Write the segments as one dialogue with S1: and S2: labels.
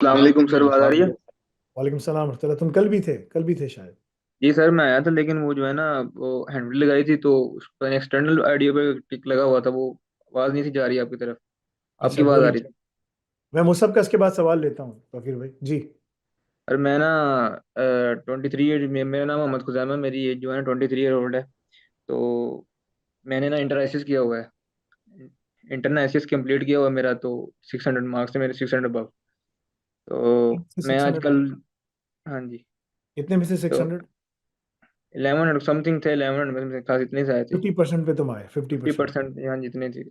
S1: अस्सलाम वालेकुम सर, आवाज आ रही है?
S2: वालेकुम सलाम रहमतुल्लाह। तुम कल भी थे शायद।
S1: जी सर, मैं आया था लेकिन वो जो है ना, वो हैंडल लगाई थी तो उस पर एक्सटर्नल ऑडियो पे टिक लगा हुआ था। वो आवाज नहीं थी जा रही आपकी तरफ। आपकी
S2: अच्छा,
S1: आवाज आ
S2: बोलिए।
S1: रही थी।
S2: मैं मुसब का इसके बाद सवाल लेता हूँ तौकीर भाई जी।
S1: और मैं ना 23 ईयर, मेरा नाम मोहम्मद खुजैमा, मेरी एज जो है ना 23 ईयर ओल्ड है। तो मैंने ना इंटर एसिस किया हुआ है। इंटर एसिस कंप्लीट किया हुआ है मेरा, तो 600 मार्क्स थे मेरे, 600 अबव। तो मैं
S2: 600?
S1: आजकल, हाँ जी।
S2: कितने में से
S1: तो
S2: 600?
S1: 1100 समथिंग थे, 1100 में से खास इतने से आए थे।
S2: 50% पे तुम आए, फिफ्टी
S1: 50%।
S2: परसेंट
S1: हाँ, जितने थे।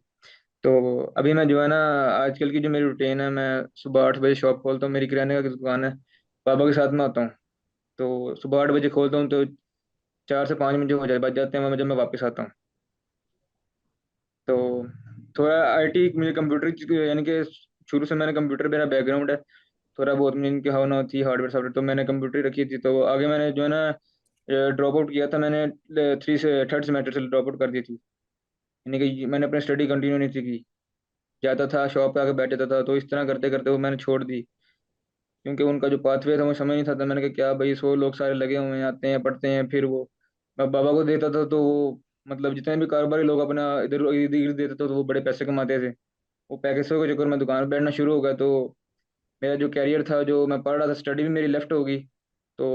S1: तो अभी मैं जो है ना, आजकल की जो मेरी रूटीन है, मैं सुबह 8 बजे शॉप खोलता हूँ, मेरी किराने का दुकान है। पापा के साथ में आता हूँ। तो सुबह 8 बजे खोलता हूँ, तो 4 से 5 मिनट हो जाए बच जाते हैं जब मैं वापस आता हूँ। तो थोड़ा आईटी, मुझे कंप्यूटर यानी कि शुरू से मैंने कंप्यूटर, मेरा बैकग्राउंड है। थोड़ा बहुत मुझे इनकी हवा होती है, हार्डवेयर सॉफ्टवेयर, तो मैंने कंप्यूटर रखी थी। तो आगे मैंने जो है ना, ड्रॉप आउट किया था मैंने। थ्री से थर्ड सेमेस्टर से ड्रॉप आउट कर दी थी। यानी कि मैंने अपनी स्टडी कंटिन्यू नहीं थी की। जाता था शॉप पे आके बैठ जाता था, तो इस तरह करते करते वो मैंने छोड़ दी। क्योंकि उनका जो पाथवे था मुझे समझ नहीं था। तो मैंने कहा क्या भाई, 100 लोग सारे लगे हुए हैं, आते हैं पढ़ते हैं, फिर वो मैं बाबा को देता था, तो वो मतलब जितने भी कारोबारी लोग अपना इधर इधर इधर देते थे, तो वो बड़े पैसे कमाते थे। वो पैसों के चक्कर में दुकान पर बैठना शुरू हो गया। तो मेरा जो कैरियर था, जो मैं पढ़ रहा था, स्टडी भी मेरी लेफ्ट हो गई। तो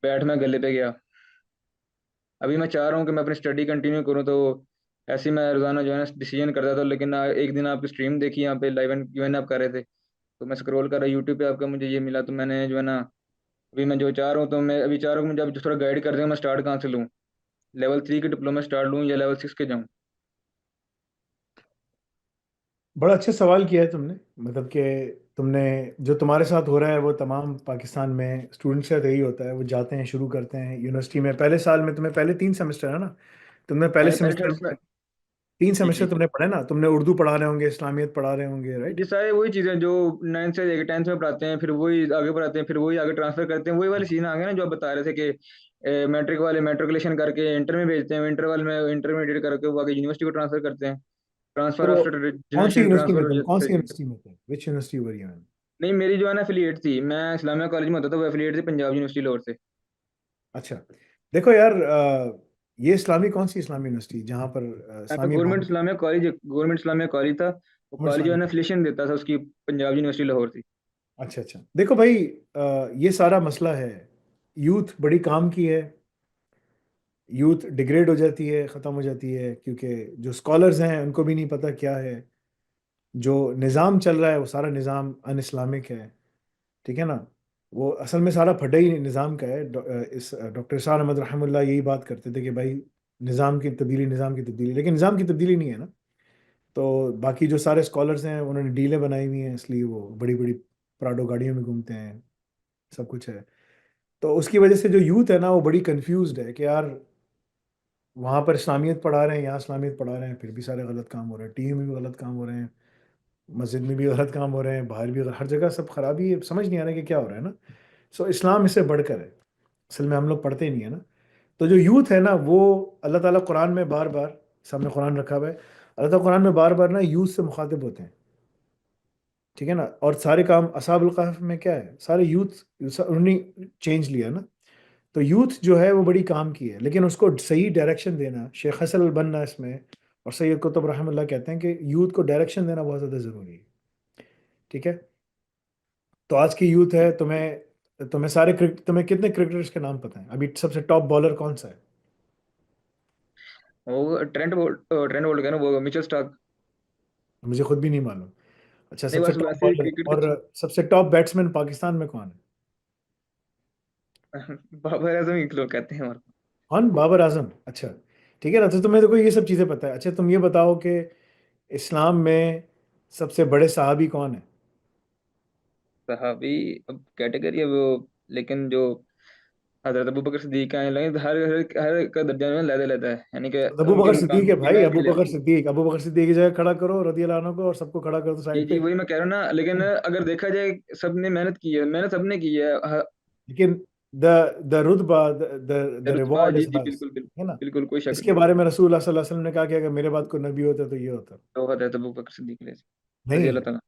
S1: बैठ मैं गले पे गया। अभी मैं चाह रहा हूँ कि मैं अपनी स्टडी कंटिन्यू करूँ। तो ऐसे ही मैं रोजाना जो है ना डिसीजन करता था, लेकिन एक दिन आपकी स्ट्रीम देखी यहाँ पे, लाइव इवेंट आप कर रहे थे। तो मैं स्क्रॉल कर रहा यूट्यूब पे, आपका मुझे ये मिला, तो मैंने जो है ना, अभी मैं जो चाह रहा हूँ, तो मैं अभी चाह रहा हूँ कि मुझे आप जो थोड़ा गाइड कर दें, मैं स्टार्ट कहाँ से लूँ? लेवल 3 के डिप्लोमा स्टार्ट लूँ या लेवल 6 के जाऊँ?
S2: बड़ा अच्छा सवाल किया है तुमने। मतलब कि तुमने, जो तुम्हारे साथ हो रहा है वो तमाम पाकिस्तान में स्टूडेंट्स के साथ यही होता है। वो जाते हैं, शुरू करते हैं यूनिवर्सिटी में, पहले साल में तुम्हें पहले 3 सेमेस्टर है ना। तुमने पहले
S1: मैंने पहले
S2: सेमेस्टर
S1: थर्ड।
S2: में तीन
S1: जी
S2: सेमेस्टर
S1: जी।
S2: तुमने पढ़े ना। तुमने उर्दू पढ़ा रहे होंगे, इस्लामियत पढ़ा रहे होंगे, राइट?
S1: ये सारे वही चीज़ें जो 9 से लेकर 10th में पढ़ाते हैं, फिर वही आगे पढ़ाते हैं, फिर वही आगे ट्रांसफर करते हैं। वही वाली चीज़ें आ गए ना जो आप बता रहे थे कि मैट्रिक वाले मैट्रिकुलेशन करके इंटर में भेजते हैं, इंटर वाले में इंटरमीडिएट करके वो आगे यूनिवर्सिटी को ट्रांसफर करते हैं। ट्रांसफर
S2: तो
S1: आफ्टर
S2: कौन सी
S1: जनरेशन
S2: यूनिवर्सिटी में, तुम कौन सी
S1: ट्रांसफर।
S2: यूनिवर्सिटी में थे? Which university were you in?
S1: नहीं, मेरी जो है ना एफिलिएट थी, मैं इस्लामिया कॉलेज में होता था, वो एफिलिएट थी पंजाब यूनिवर्सिटी लाहौर से।
S2: अच्छा, देखो यार, ये इस्लामी कौन सी इस्लामी यूनिवर्सिटी जहाँ पर इस्लामी
S1: गवर्नमेंट
S2: माहौल?
S1: Islamia college, government Islamia college था। वो
S2: गवर्नमेंट
S1: कॉलेज जो है
S2: इस्लामी
S1: ना
S2: कॉलेज।
S1: एफिलिएशन देता था उसकी, पंजाब यूनिवर्सिटी लाहौर थी।
S2: अच्छा अच्छा, देखो भाई, ये सारा मसला है। यूथ बड़ी काम की है। यूथ डिग्रेड हो जाती है, ख़त्म हो जाती है, क्योंकि जो स्कॉलर्स हैं उनको भी नहीं पता क्या है। जो निज़ाम चल रहा है वो सारा निज़ाम अन इस्लामिक है। ठीक है ना? वो असल में सारा फटा ही निज़ाम का है। इस डॉक्टर इरशाद अहमद रहमुल्लाह यही बात करते थे कि भाई, निज़ाम की तब्दीली, लेकिन निज़ाम की तब्दीली नहीं है ना। तो बाकी जो सारे स्कॉलर्स हैं उन्होंने डीलें बनाई हुई हैं, इसलिए वो बड़ी बड़ी प्राडो गाड़ियों में घूमते हैं। सब कुछ है। तो उसकी वजह से जो यूथ है ना, वो बड़ी कंफ्यूज्ड है कि यार, वहाँ पर इस्लामियत पढ़ा रहे हैं, यहाँ इस्लामियत पढ़ा रहे हैं, फिर भी सारे गलत काम हो रहे हैं। टीवी में भी गलत काम हो रहे हैं, मस्जिद में भी गलत काम हो रहे हैं, बाहर भी हर जगह सब खराबी है। समझ नहीं आ रहा है कि क्या हो रहा है ना। सो इस्लाम इससे बढ़कर है। असल में हम लोग पढ़ते ही नहीं है ना। तो जो यूथ है ना, वो अल्लाह ताला कुरान में बार बार, सामने कुरान रखा हुआ है, अल्लाह ताला कुरान में बार बार ना यूथ से मुखातिब होते हैं। ठीक है ना? और सारे काम असहाबुल कहफ में क्या है, सारे यूथ उन्होंने चेंज लिया ना। तो यूथ जो है वो बड़ी काम की है, लेकिन उसको सही डायरेक्शन देना, शेख हसन अल बन्ना इसमें और सैयद कुतुब रहमतुल्लाह कहते हैं कि यूथ को डायरेक्शन देना बहुत ज़्यादा ज़रूरी है। ठीक है? तो आज की यूथ है, तुम्हें कितने क्रिकेटर्स के नाम पता है? अभी सबसे टॉप बॉलर कौन सा है?
S1: वो ट्रेंट बोल्ट का ना, वो मिचेल स्टार्क।
S2: मुझे खुद भी नहीं मालूम। अच्छा,
S1: नहीं,
S2: सबसे
S1: बस
S2: टॉप
S1: वैसे
S2: बॉलर
S1: क्रिकेट
S2: और
S1: के
S2: सबसे टॉप बैट्समैन पाकिस्तान में कौन है?
S1: बाबर आजम ही लोग कहते हैं हमारे को।
S2: कौन? बाबर आजम? अच्छा। ठीक है ना, तो तुम्हें तो कोई ये सब चीज़ें पता है। अच्छा, तुम ये बताओ कि इस्लाम में सबसे बड़े सहाबी कौन है?
S1: सहाबी, अब कैटेगरी है वो, लेकिन जो हजरत अबू बकर सिद्दीक आए लगे, हर का दर्जा में लहदा लेता है, यानी कि
S2: अबू
S1: उनके
S2: बकर
S1: मुकाम
S2: सिद्दीक है
S1: की
S2: भाई,
S1: मैं ले लेता हूँ।
S2: अबू बकर सिद्दीक की जगह खड़ा करो रदी अल्लाह अन्हु को, और सबको खड़ा कर दो
S1: जी
S2: साइड
S1: जी,
S2: पे।
S1: वही मैं कह रहा हूँ ना, लेकिन अगर देखा जाए, सबने मेहनत की है, मेहनत सबने की है।
S2: लेकिन द द रुतबा, द
S1: रुतबा,
S2: रिवॉर्ड
S1: जी
S2: इज
S1: जी,
S2: हाईएस्ट।
S1: बिल्कुल बिल्कुल।
S2: है ना?
S1: बिल्कुल, कोई शक
S2: इसके
S1: नहीं।
S2: बारे में रसूल सल्लल्लाहु अलैहि वसल्लम ने कहा कि अगर मेरे बाद कोई नबी होता तो ये होता।
S1: तो हजरत अबू बकर सिद्दीक रजी
S2: नहीं,
S1: अल्लाह ताला।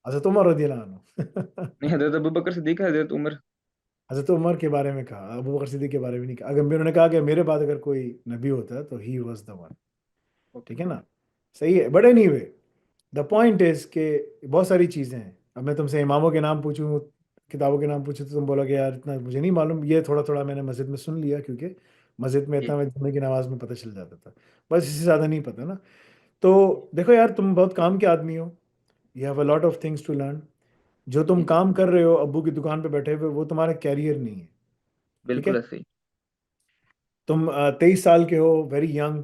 S2: हजरत उमर रदियल्लाहु अन्हु।
S1: नहीं, हजरत अबू बकर सिद्दीक, हजरत उमर।
S2: हजरत उमर के बारे में कहा, अबू बकर सिद्दीक के बारे में नहीं कहा। अगर उन्होंने कहा कि मेरे बाद अगर कोई नबी होता है तो he was the one.
S1: Okay.
S2: ठीक है ना? सही है, but anyway the point is के बहुत सारी चीज़ें हैं। अब मैं तुमसे इमामों के नाम पूछूं, किताबों के नाम पूछूं, तो तुम बोलोगे यार इतना मुझे नहीं मालूम। ये थोड़ा थोड़ा मैंने मस्जिद में सुन लिया, क्योंकि मस्जिद में
S1: जी
S2: इतना मैं जुम्मे की नमाज में पता चल जाता था। बस इससे ज़्यादा नहीं पता ना। तो देखो यार, तुम बहुत काम के आदमी हो, you have a lot of things to learn. जो तुम
S1: जी।
S2: काम कर रहे हो अब्बू की दुकान पे बैठे हुए, वो तुम्हारा कैरियर नहीं है। ठीक
S1: बिल्कुल
S2: है?
S1: ऐसे ही।
S2: तुम 23 साल के हो, वेरी यंग।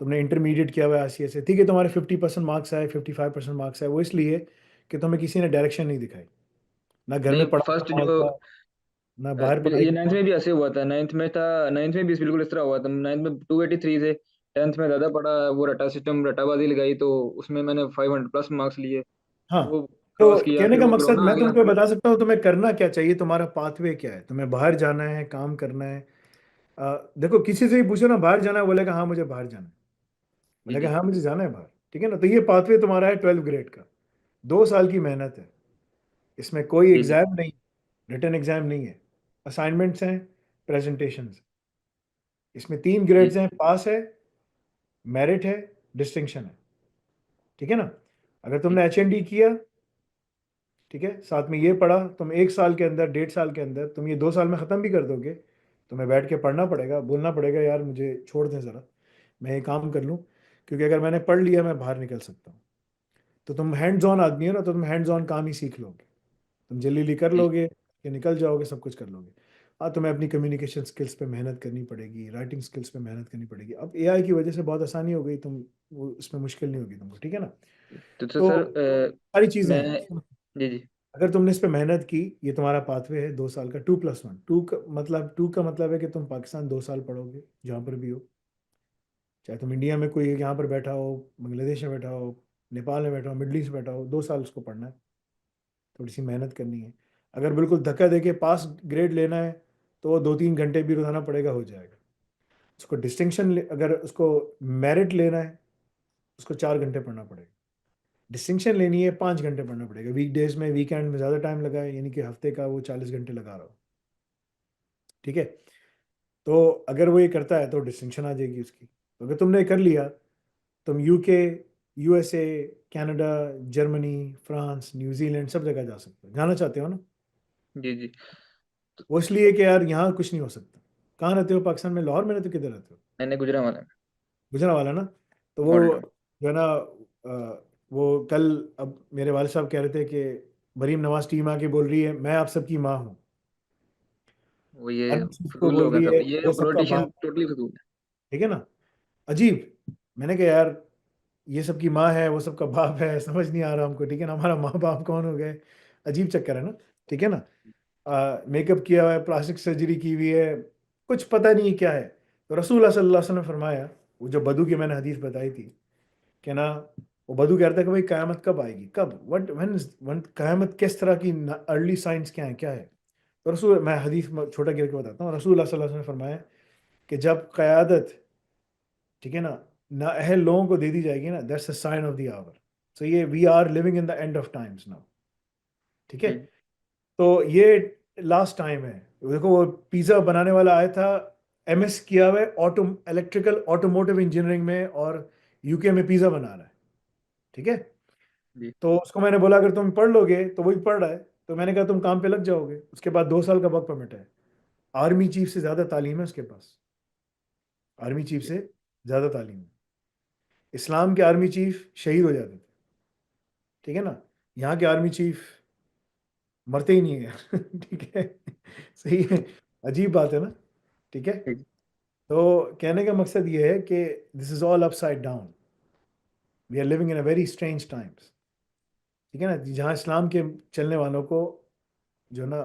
S2: तुमने इंटरमीडिएट किया हुआ है आसिया से, ठीक है? तुम्हारे 50% मार्क्स आए, 55% मार्क्स आए, वो इसलिए कि तुम्हें किसी ने डायरेक्शन नहीं दिखाई। ना घर
S1: नहीं,
S2: में पढ़ाई का
S1: फर्स्ट
S2: माहौल
S1: जो
S2: था, ना बाहर पढ़ाई
S1: ये
S2: का
S1: नाइन्थ
S2: माहौल।
S1: में भी ऐसे हुआ था, नाइन्थ में था। नाइन्थ में भी बिल्कुल इस तरह हुआ था, नाइन्थ में 283 से। टेंथ में ज़्यादा पढ़ा, वो रटा सिस्टम रटाबाजी लगाई, तो उसमें मैंने 500+ मार्क्स लिए।
S2: हाँ,
S1: वो क्रॉस
S2: तो
S1: किया,
S2: कहने
S1: फिर
S2: का
S1: वो
S2: मकसद
S1: कोरोना आ
S2: मैं
S1: गया।
S2: तुमको बता सकता हूँ तुम्हें करना क्या चाहिए, तुम्हारा पाथवे क्या है। तुम्हें बाहर जाना है, काम करना है। देखो, किसी से भी पूछो ना बाहर जाना है, बोलेगा हाँ मुझे बाहर जाना है,
S1: जी
S2: बोलेगा
S1: जी
S2: हाँ मुझे जाना है बाहर। ठीक है ना? तो ये पाथवे तुम्हारा है 12th ग्रेड का। 2 साल की मेहनत है, इसमें कोई
S1: जी जी
S2: एग्जाम नहीं, रिटर्न एग्जाम नहीं है। असाइनमेंट्स हैं, प्रेजेंटेशंस। इसमें 3 ग्रेड्स हैं, पास है, मेरिट है, डिस्टिंक्शन है। ठीक है ना? अगर
S1: जी
S2: तुमने HND किया, ठीक है, साथ में ये पढ़ा, तुम 1 साल के अंदर, 1.5 साल के अंदर तुम ये 2 साल में ख़त्म भी कर दोगे। तुम्हें बैठ के पढ़ना पड़ेगा, बोलना पड़ेगा यार मुझे छोड़ दें ज़रा, मैं ये काम कर लूँ, क्योंकि अगर मैंने पढ़ लिया मैं बाहर निकल सकता हूँ। तो तुम हैंड्स ऑन आदमी हो ना, तो तुम हैंड्स ऑन काम ही सीख लोगे। तुम जल्दी जल्दी कर
S1: जी।
S2: लोगे कि निकल जाओगे, सब कुछ कर लोगे। हाँ, तुम्हें अपनी कम्युनिकेशन स्किल्स पे मेहनत करनी पड़ेगी, राइटिंग स्किल्स पे मेहनत करनी पड़ेगी। अब AI की वजह से बहुत आसानी हो गई, तुम वो उसमें मुश्किल नहीं होगी तुमको। ठीक है ना?
S1: तो
S2: तो
S1: सर,
S2: सारी चीज़ें
S1: मैं।
S2: हैं।
S1: जी जी
S2: अगर तुमने इस पे मेहनत की, ये तुम्हारा पाथवे है 2 साल का, 2+1। टू का मतलब है कि तुम पाकिस्तान 2 साल पढ़ोगे, जहाँ पर भी हो। चाहे तुम इंडिया में कोई यहाँ पर बैठा हो, बांग्लादेश में बैठा हो, नेपाल में बैठा हो, मिडल ईस्ट में बैठा हो, 2 साल उसको पढ़ना है। थोड़ी सी मेहनत करनी है। अगर बिल्कुल धक्का दे के पास ग्रेड लेना है, तो वो 2-3 घंटे भी रोजाना पड़ेगा, हो जाएगा। उसको डिस्टिंक्शन, अगर उसको मेरिट लेना है, उसको 4 घंटे पढ़ना पड़ेगा। डिस्टिंक्शन लेनी है, 5 घंटे पढ़ना पड़ेगा। वीकडेज में, वीकेंड में ज़्यादा टाइम लगाए, यानी कि हफ्ते का वो 40 घंटे लगा रहा हो। ठीक है? तो अगर वो ये करता है तो डिस्टिंक्शन आ जाएगी उसकी। तो अगर तुमने कर लिया, तुम UK, USA, Canada, Germany, France, New Zealand, सब जगह जा सकते हो। जाना चाहते हो ना?
S1: जी जी।
S2: वो इसलिए कि यार यहाँ कुछ नहीं हो सकता। कहाँ रहते हो पाकिस्तान में? लाहौर में रहते हो? किधर रहते हो?
S1: मैंने गुजरांवाला में।
S2: गुजरांवाला ना? तो वो
S1: मॉडल टाउन।
S2: जो है ना, वो कल, अब मेरे वाले साहब कह रहे थे कि मरीम नवाज टीम आके बोल रही है मैं आप सबकी माँ हूँ।
S1: वो ये
S2: अनसीफ को
S1: फजूल
S2: बोल
S1: लोग हैं
S2: रही है
S1: सब, ये
S2: वो सबका
S1: पॉलिटिशियन
S2: बाप।
S1: टोटली फजूल है।
S2: ठीक है ना? अजीब। मैंने कहा यार, ये सबकी माँ है, वो सबका बाप है, समझ नहीं आ रहा हमको। ठीक है ना? हमारा माँ बाप कौन हो गए? अजीब चक्कर है ना? ठीक है ना? मेकअप किया हुआ है, प्लास्टिक सर्जरी की हुई है, कुछ पता नहीं क्या है। तो रसूल सल्लल्लाहु अलैहि वसल्लम ने फरमाया, वो जो बदू की मैंने हदीस बताई थी, कि ना, वो बदू कहता है कि भाई क़यामत कब आएगी, कब, व्हाट, व्हेन क़यामत, किस तरह की अर्ली साइंस क्या है, क्या है? तो रसूल, मैं हदीस में छोटा गिर के बताता हूँ। रसूल सल्लल्लाहु अलैहि वसल्लम ने फरमाया कि जब क़यादत, ठीक है ना, ना अहल लोगों को दे दी जाएगी ना, that's a sign of the hour. So ये we are living in the end of times now. ठीक है?
S1: जी
S2: तो ये लास्ट टाइम है। देखो, वो पिज्जा बनाने वाला आया था, MS किया हुआ है ऑटो इलेक्ट्रिकल ऑटोमोटिव इंजीनियरिंग में, और UK में पिज्जा बना रहा है। ठीक है?
S1: जी
S2: तो उसको मैंने बोला अगर तुम पढ़ लोगे, तो वही पढ़ रहा है, तो मैंने कहा तुम काम पे लग जाओगे। उसके बाद 2 साल का वर्क परमिट है। आर्मी चीफ से ज्यादा तालीम है उसके पास। आर्मी चीफ
S1: जी
S2: से ज्यादा तालीम है। इस्लाम के आर्मी चीफ शहीद हो जाते थे। ठीक है ना? यहाँ के आर्मी चीफ मरते ही नहीं है यार। ठीक है? सही है। अजीब बात है ना? ठीक है?
S1: ठीक।
S2: तो कहने का मकसद ये है कि this is all upside down. We are living in a very strange times. ठीक है ना? जहाँ इस्लाम के चलने वालों को जो ना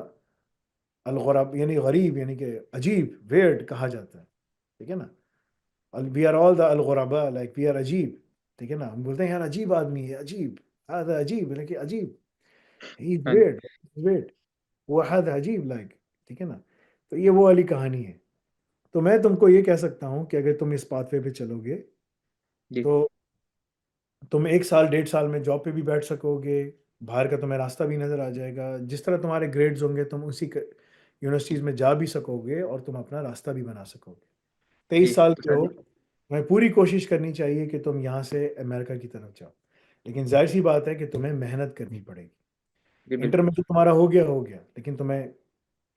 S2: अलगरब, यानी गरीब, यानी कि अजीब, वेर्ड कहा जाता है। ठीक है ना? वी आर ऑल द अलगरबा, लाइक वी आर अजीब। ठीक है ना? हम बोलते हैं यार अजीब आदमी है, अजीब, हदा अजीब, यानी अजीब, ही इज
S1: हाँ जी।
S2: वेर्ड, वेर्ड, वो हदा अजीब, लाइक। ठीक है ना? तो ये वो वाली कहानी है। तो मैं तुमको ये कह सकता हूँ कि अगर तुम इस पाथवे पे चलोगे,
S1: जी
S2: तो तुम 1 साल, 1.5 साल में जॉब पे भी बैठ सकोगे, बाहर का तुम्हें रास्ता भी नज़र आ जाएगा, जिस तरह तुम्हारे ग्रेड्स होंगे तुम उसी यूनिवर्सिटीज़ में जा भी सकोगे और तुम अपना रास्ता भी बना सकोगे।
S1: जी
S2: 23 साल
S1: तो
S2: के
S1: सर
S2: हो,
S1: जी।
S2: तुम्हें पूरी कोशिश करनी चाहिए कि तुम यहाँ से अमेरिका की तरफ जाओ, लेकिन जाहिर सी बात है कि तुम्हें मेहनत करनी पड़ेगी।
S1: जी
S2: इंटर
S1: बिल्कुल।
S2: में तो तुम्हारा हो गया, लेकिन तुम्हें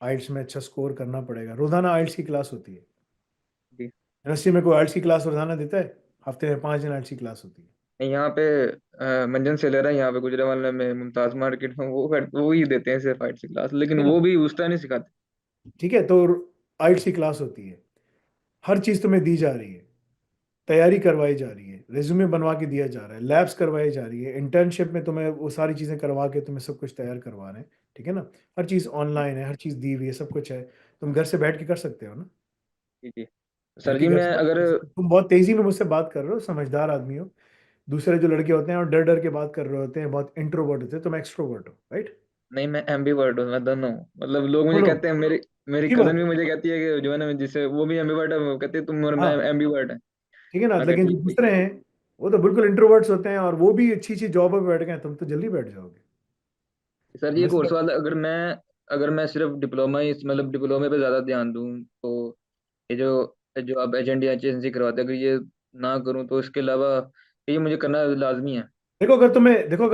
S2: आइल्स में अच्छा स्कोर करना पड़ेगा। रोजाना आइल्स की क्लास होती है।
S1: जी।
S2: यूनिवर्सिटी में कोई आइल्स की क्लास रोजाना देता है? हफ्ते में 5 दिन आइल्स की क्लास होती है।
S1: नहीं, यहाँ पे मंजन सेलर है यहाँ पे गुजरावाला में, मुमताज मार्केट में, वो ही देते हैं सिर्फ फाइट से क्लास, लेकिन
S2: ठीक है ना?
S1: वो भी उस तरह नहीं सिखाते।
S2: ठीक है, तो आइल्स की क्लास होती है, हर चीज़ तुम्हें दी जा रही है, तैयारी करवाई जा रही है, रिज्यूमे बनवा के दिया जा रहा है, लैब्स करवाई जा रही है, इंटर्नशिप में तुम्हें वो सारी चीज़ें करवा के तुम्हें सब कुछ तैयार करवा रहे हैं। ठीक है ना? हर चीज़
S1: जी
S2: ऑनलाइन है, हर चीज़ दी हुई है, सब कुछ है। तुम घर से बैठ के कर सकते हो ना?
S1: जी जी। सर
S2: बल्कि
S1: जी
S2: घर
S1: मैं
S2: से
S1: अगर,
S2: तुम बहुत तेजी में मुझसे बात कर रहे हो, समझदार आदमी हो। दूसरे जो लड़के होते हैं और डर डर के बात कर रहे होते हैं, बहुत इंट्रोवर्ट होते हैं, तुम एक्सट्रोवर्ट हो, राइट?
S1: नहीं मैं एम्बीवर्ट हूँ, मैं दोनों हूँ। मतलब लोग मुझे
S2: दोनों,
S1: कहते हैं, मेरी मेरी
S2: अच्छी
S1: कजन
S2: बात
S1: भी
S2: है।
S1: मुझे कहती है कि जो है ना, जिससे वो भी एम्बीवर्ट है, वो कहती है तुम और मैं
S2: हाँ,
S1: एम्बीवर्ट है।
S2: ठीक है ना?
S1: मैं
S2: लेकिन
S1: कहती
S2: जो
S1: है ठीक
S2: दूसरे हैं, वो तो बिल्कुल इंट्रोवर्ट्स होते हैं और वो भी अच्छी अच्छी जॉब पे बैठ गए हैं, तुम तो जल्दी बैठ जाओगे।
S1: है। सर जी
S2: मैं
S1: एक और
S2: सिर्फ
S1: सवाल है, अगर मैं सिर्फ डिप्लोमा ही, मतलब डिप्लोमे पे ज़्यादा ध्यान दूँ, तो ये जो जो आप एच एजेंसी करवाते हैं, अगर ये ना करूँ तो इसके अलावा ये मुझे करना लाजमी है।
S2: देखो अगर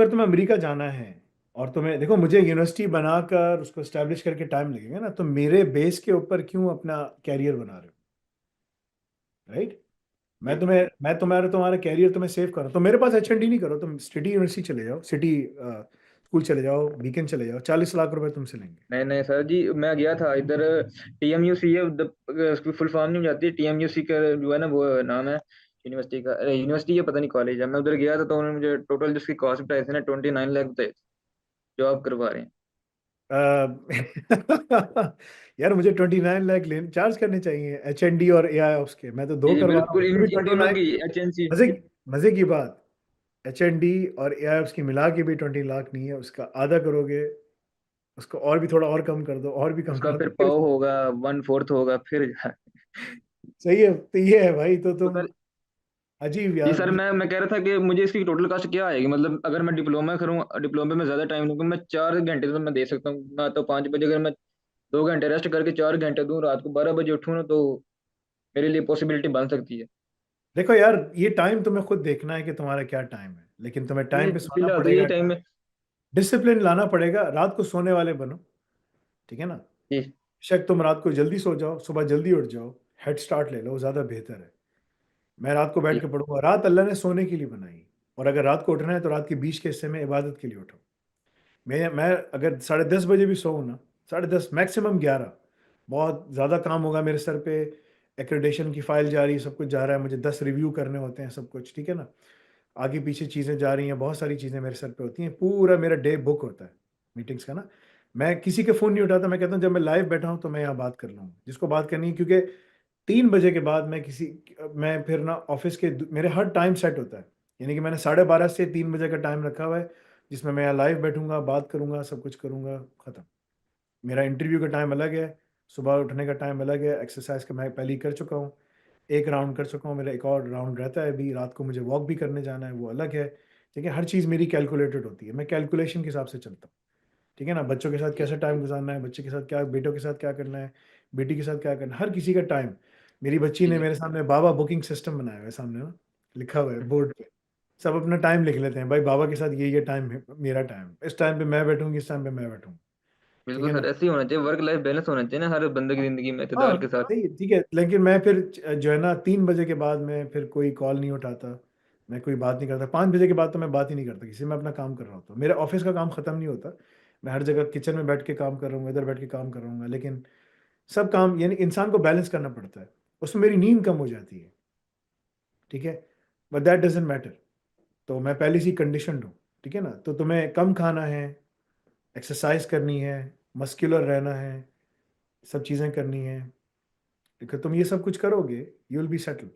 S2: तुम्हें अमेरिका जाना है और तुम्हें देखो, मुझे यूनिवर्सिटी बनाकर उसको स्टैब्लिश करके टाइम लगेगा ना, तो मेरे बेस के ऊपर क्यों अपना कैरियर बना रहे हो, राइट?
S1: जी
S2: मैं तुम्हारा तुम्हारा कैरियर तुम्हें सेव करो, तो मेरे पास H&D नहीं करो, तुम सिटी यूनिवर्सिटी चले जाओ, सिटी स्कूल चले जाओ, बीकन चले जाओ, 40 लाख रुपए तुमसे लेंगे।
S1: नहीं नहीं सर जी, मैं गया था इधर, टीएमयूसी है, उसकी फुल फॉर्म नहीं हो जाती, टीएमयूसी का जो है ना वो नाम है यूनिवर्सिटी का, अरे यूनिवर्सिटी है पता नहीं कॉलेज है, मैं उधर गया था तो उन्होंने मुझे टोटल जिसकी कॉस्ट बताई थी ना 29 लाख बताई थी, जो आप करवा रहे हैं।
S2: अ, यार मुझे 29 लाख ले चार्ज करने चाहिए, H&D और AI ऑप्स के, मैं तो दो
S1: जी जी
S2: करवा रहा हूँ,
S1: बिल्कुल,
S2: उसके
S1: इन
S2: भी
S1: इन
S2: ट्वेंटी
S1: दोनों
S2: नाइन
S1: की एचएनसी।
S2: मजे मजे की बात, H&D और AI ऑप्स की मिला के भी 20 लाख नहीं है, उसका आधा करोगे, उसको और भी थोड़ा और कम कर दो, और भी कम
S1: उसका
S2: कर दो,
S1: फिर
S2: फिर
S1: पाव होगा, 1/4 होगा फिर
S2: सही है। तो ये है भाई, तो
S1: तो
S2: तुम
S1: सर
S2: अजीब
S1: जी
S2: यार,
S1: सर,
S2: मतलब
S1: मैं कह रहा था कि मुझे इसकी टोटल कास्ट क्या आएगी, मतलब अगर मैं डिप्लोमा करूँ, डिप्लोमे में ज़्यादा टाइम लूँगा, मैं 4 घंटे तो मैं दे सकता हूँ, मैं तो 5 बजे, अगर मैं 2 घंटे रेस्ट करके 4 घंटे दूँ, रात को 12 बजे उठूँ ना, तो मेरे लिए पॉसिबिलिटी बन सकती है।
S2: देखो यार, ये टाइम तुम्हें खुद देखना है कि तुम्हारा क्या टाइम है, लेकिन तुम्हें
S1: नहीं
S2: टाइम पे
S1: नहीं,
S2: सोना
S1: फिलहाल तो यही
S2: पड़ेगा,
S1: टाइम है।
S2: डिसिप्लिन लाना पड़ेगा, रात को सोने वाले बनो। ठीक है ना?
S1: जी
S2: बेशक तुम रात को जल्दी सो जाओ, सुबह जल्दी उठ जाओ, हेड स्टार्ट ले लो, ज़्यादा बेहतर है। मैं रात को बैठ
S1: जी
S2: के पढ़ूंगा, रात अल्लाह ने सोने के लिए बनाई, और अगर रात को उठना है तो रात के बीच के हिस्से में इबादत के लिए उठो। मैं अगर 10:30 बजे भी सोऊं ना, 10:30 मैक्सिमम 11, बहुत ज़्यादा काम होगा मेरे सर पे, एक्रेडिटेशन की फाइल जा रही है, सब कुछ जा रहा है, मुझे 10 रिव्यू करने होते हैं, सब कुछ ठीक है ना, आगे पीछे चीज़ें जा रही हैं, बहुत सारी चीज़ें मेरे सर पे होती हैं, पूरा मेरा डे बुक होता है मीटिंग्स का ना। मैं किसी के फ़ोन नहीं उठाता, मैं कहता हूँ जब मैं लाइव बैठा हूँ तो मैं यहाँ बात कर लूँगा जिसको बात करनी है, क्योंकि 3 बजे के बाद मैं फिर ना ऑफिस के मेरे हर टाइम सेट होता है, यानी कि मैंने 12:30 से 3 बजे का टाइम रखा हुआ है, जिसमें मैं यहाँ लाइव बैठूंगा, बात करूंगा, सब कुछ करूंगा, खत्म। मेरा इंटरव्यू का टाइम अलग है, सुबह उठने का टाइम अलग है, एक्सरसाइज का मैं पहले ही कर चुका हूँ, एक राउंड कर चुका हूँ, मेरा एक और राउंड रहता है अभी, रात को मुझे वॉक भी करने जाना है, वो अलग है। ठीक है, हर चीज़ मेरी कैलकुलेटेड होती है, मैं कैलकुलेशन के हिसाब से चलता हूँ। ठीक है ना? बच्चों के साथ
S1: जी
S2: कैसे टाइम गुज़ारना है, बच्चे के साथ क्या, बेटों के साथ क्या करना है, बेटी के साथ क्या करना है, हर किसी का टाइम। मेरी बच्ची
S1: जी
S2: ने
S1: जी।
S2: मेरे सामने बाबा बुकिंग सिस्टम बनाया हुआ है सामने ना, लिखा हुआ है बोर्ड पे। सब अपना टाइम लिख लेते हैं, भाई बाबा के साथ ये टाइम है, मेरा टाइम, इस टाइम पे मैं बैठूँगी, इस टाइम पे मैं बैठूँगी। ठीक
S1: बिल्कुल
S2: है
S1: सर,
S2: ना?
S1: ऐसे ही होना चाहिए, वर्क लाइफ बैलेंस होना चाहिए ना हर बंदे की जिंदगी में,
S2: हाँ,
S1: इतदाल के साथ।
S2: सही है, ठीक है, लेकिन मैं फिर जो है ना 3 बजे के बाद मैं फिर कोई कॉल नहीं उठाता, मैं कोई बात नहीं करता, 5 बजे के बाद तो मैं बात ही नहीं करता किसी से, मैं अपना काम कर रहा होता हूँ, मेरे ऑफिस का काम खत्म नहीं होता, मैं हर जगह किचन में बैठ के काम कर रहा हूँ, इधर बैठ के काम कर रहा हूँ, लेकिन सब काम, यानी इंसान को बैलेंस करना पड़ता है, उसमें मेरी नींद कम हो जाती है। ठीक है, बट दैट डजेंट मैटर, तो मैं पहले से कंडीशनड हूँ। ठीक है ना? तो तुम्हें कम खाना है, एक्सरसाइज करनी है, मस्कुलर रहना है, सब चीज़ें करनी है, अगर तुम ये सब कुछ करोगे, यू विल बी सेटल्ड।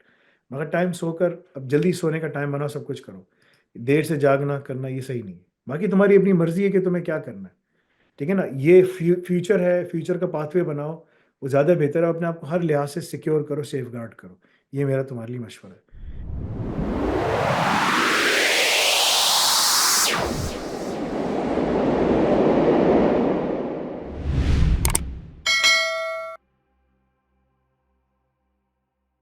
S2: मगर टाइम सोकर, अब जल्दी सोने का टाइम बनाओ, सब कुछ करो, देर से जागना करना ये सही नहीं है। बाकी तुम्हारी अपनी मर्जी है कि तुम्हें क्या करना है। ठीक है ना? ये फ्यूचर है, फ्यूचर का पाथवे बनाओ, वो ज़्यादा बेहतर है, अपने आप को हर लिहाज से सिक्योर करो, सेफ गार्ड करो। ये मेरा तुम्हारे लिए मशवरा है।